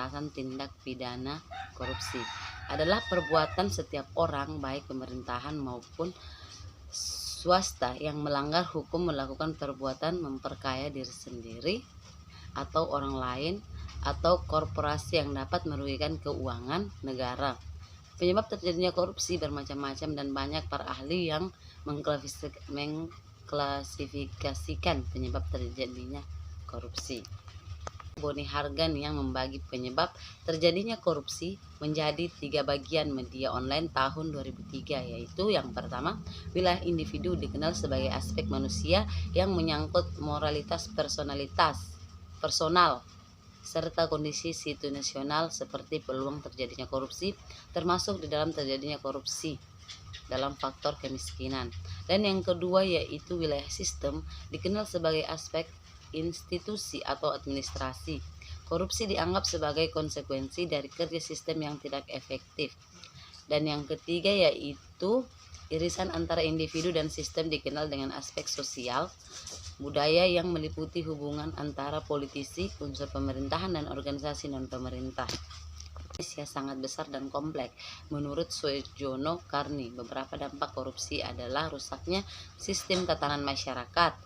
pemberantasan tindak pidana korupsi adalah perbuatan setiap orang baik pemerintahan maupun swasta yang melanggar hukum melakukan perbuatan memperkaya diri sendiri atau orang lain atau korporasi yang dapat merugikan keuangan negara. Penyebab terjadinya korupsi bermacam-macam dan banyak para ahli yang mengklasifikasikan penyebab terjadinya korupsi. Boni Hargan yang membagi penyebab terjadinya korupsi menjadi 3 bagian media online tahun 2003, yaitu yang pertama, wilayah individu dikenal sebagai aspek manusia yang menyangkut moralitas personal serta kondisi situasional seperti peluang terjadinya korupsi, termasuk di dalam terjadinya korupsi dalam faktor kemiskinan. Dan yang kedua yaitu wilayah sistem dikenal sebagai aspek institusi atau administrasi. Korupsi dianggap sebagai konsekuensi dari kerja sistem yang tidak efektif. Dan yang ketiga yaitu irisan antara individu dan sistem dikenal dengan aspek sosial budaya yang meliputi hubungan antara politisi, unsur pemerintahan, dan organisasi non-pemerintah. Indonesia sangat besar dan kompleks. Menurut Sujono Karni, beberapa dampak korupsi adalah rusaknya sistem tatanan masyarakat,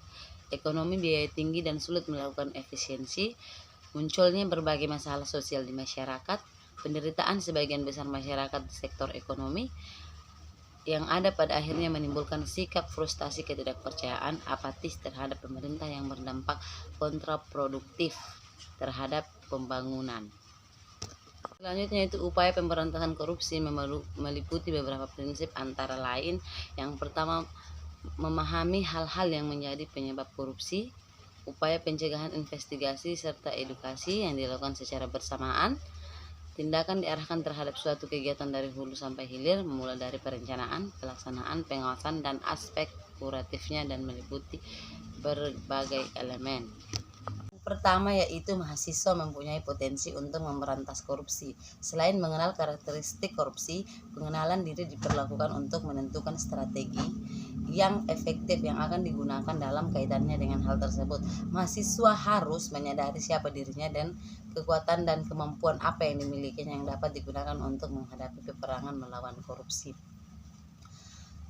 ekonomi biaya tinggi dan sulit melakukan efisiensi, munculnya berbagai masalah sosial di masyarakat, penderitaan sebagian besar masyarakat di sektor ekonomi, yang ada pada akhirnya menimbulkan sikap frustasi, ketidakpercayaan, apatis terhadap pemerintah yang berdampak kontraproduktif terhadap pembangunan. Selanjutnya itu upaya pemberantasan korupsi meliputi beberapa prinsip antara lain. Yang pertama, memahami hal-hal yang menjadi penyebab korupsi, upaya pencegahan, investigasi, serta edukasi yang dilakukan secara bersamaan. Tindakan diarahkan terhadap suatu kegiatan dari hulu sampai hilir, mulai dari perencanaan, pelaksanaan, pengawasan, dan aspek kuratifnya dan meliputi berbagai elemen. Pertama yaitu mahasiswa mempunyai potensi untuk memberantas korupsi. Selain mengenal karakteristik korupsi, pengenalan diri diperlakukan untuk menentukan strategi yang efektif yang akan digunakan dalam kaitannya dengan hal tersebut. Mahasiswa harus menyadari siapa dirinya dan kekuatan dan kemampuan apa yang dimilikinya yang dapat digunakan untuk menghadapi peperangan melawan korupsi.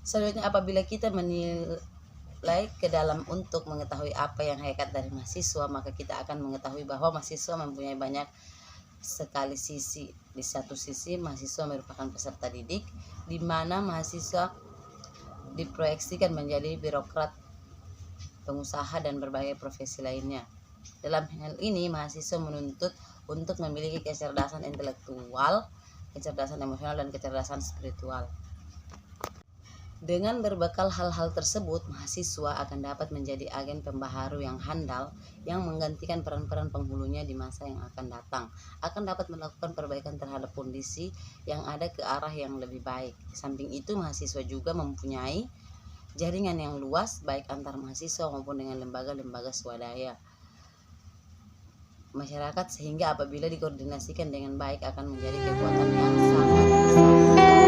Selanjutnya, apabila kita menilai ke dalam untuk mengetahui apa yang hakikat dari mahasiswa, maka kita akan mengetahui bahwa mahasiswa mempunyai banyak sekali sisi. Di satu sisi, mahasiswa merupakan peserta didik, di mana mahasiswa diproyeksikan menjadi birokrat, pengusaha, dan berbagai profesi lainnya. Dalam hal ini, mahasiswa menuntut untuk memiliki kecerdasan intelektual, kecerdasan emosional, dan kecerdasan spiritual. Dengan berbekal hal-hal tersebut, mahasiswa akan dapat menjadi agen pembaharu yang handal yang menggantikan peran-peran penghulunya di masa yang akan datang. Akan dapat melakukan perbaikan terhadap kondisi yang ada ke arah yang lebih baik. Di samping itu, mahasiswa juga mempunyai jaringan yang luas baik antar mahasiswa maupun dengan lembaga-lembaga swadaya masyarakat, sehingga apabila dikoordinasikan dengan baik akan menjadi kekuatan yang sangat besar.